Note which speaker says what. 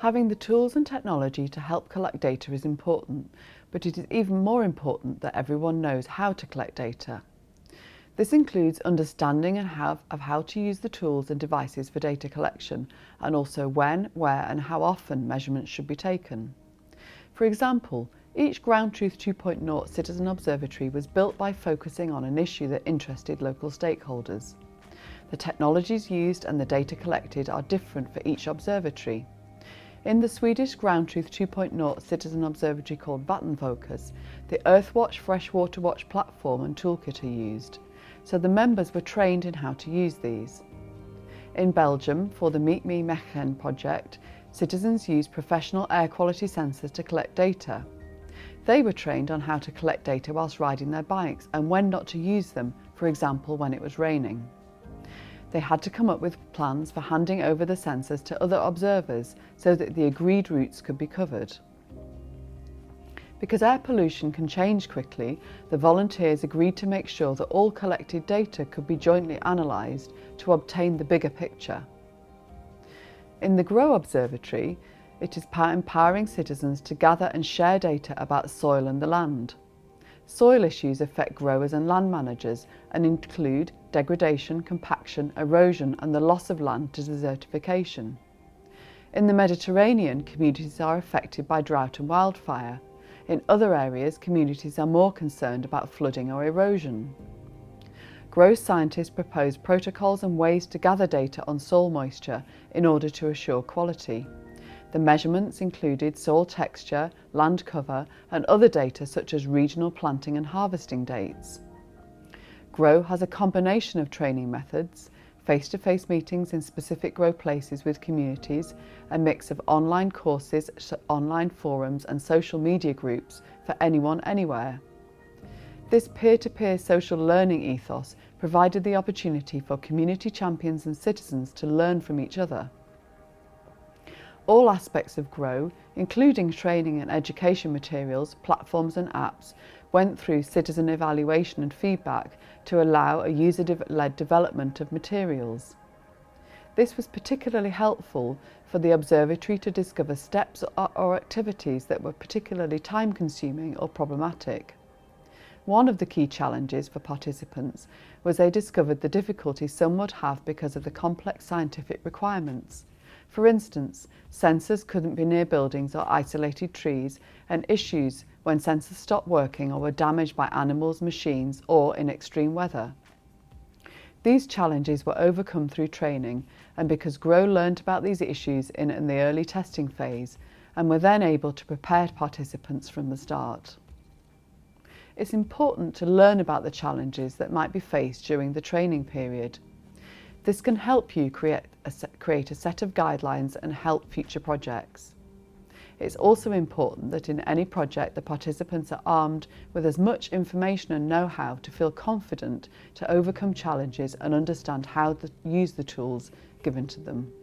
Speaker 1: Having the tools and technology to help collect data is important, but it is even more important that everyone knows how to collect data. This includes understanding of how to use the tools and devices for data collection, and also when, where and how often measurements should be taken. For example, each Ground Truth 2.0 Citizen Observatory was built by focusing on an issue that interested local stakeholders. The technologies used and the data collected are different for each observatory. In the Swedish Ground Truth 2.0 Citizen Observatory called Vattenfokus, the Earthwatch Freshwater Watch platform and toolkit are used, so the members were trained in how to use these. In Belgium, for the Meet Me Mechelen project, citizens used professional air quality sensors to collect data. They were trained on how to collect data whilst riding their bikes and when not to use them, for example when it was raining. They had to come up with plans for handing over the sensors to other observers so that the agreed routes could be covered. Because air pollution can change quickly, the volunteers agreed to make sure that all collected data could be jointly analysed to obtain the bigger picture. In the GROW Observatory, it is empowering citizens to gather and share data about soil and the land. Soil issues affect growers and land managers and include degradation, compaction, erosion and the loss of land to desertification. In the Mediterranean, communities are affected by drought and wildfire. In other areas, communities are more concerned about flooding or erosion. GROW scientists proposed protocols and ways to gather data on soil moisture in order to assure quality. The measurements included soil texture, land cover and other data such as regional planting and harvesting dates. GROW has a combination of training methods, face-to-face meetings in specific GROW places with communities, a mix of online courses, online forums and social media groups for anyone, anywhere. This peer-to-peer social learning ethos provided the opportunity for community champions and citizens to learn from each other. All aspects of GROW, including training and education materials, platforms and apps, went through citizen evaluation and feedback to allow a user-led development of materials. This was particularly helpful for the observatory to discover steps or activities that were particularly time-consuming or problematic. One of the key challenges for participants was they discovered the difficulty some would have because of the complex scientific requirements. For instance, sensors couldn't be near buildings or isolated trees, and issues when sensors stopped working or were damaged by animals, machines, or in extreme weather. These challenges were overcome through training, and because GROW learned about these issues in the early testing phase, and were then able to prepare participants from the start. It's important to learn about the challenges that might be faced during the training period. This can help you create a set of guidelines and help future projects. It's also important that in any project the participants are armed with as much information and know-how to feel confident to overcome challenges and understand how to use the tools given to them.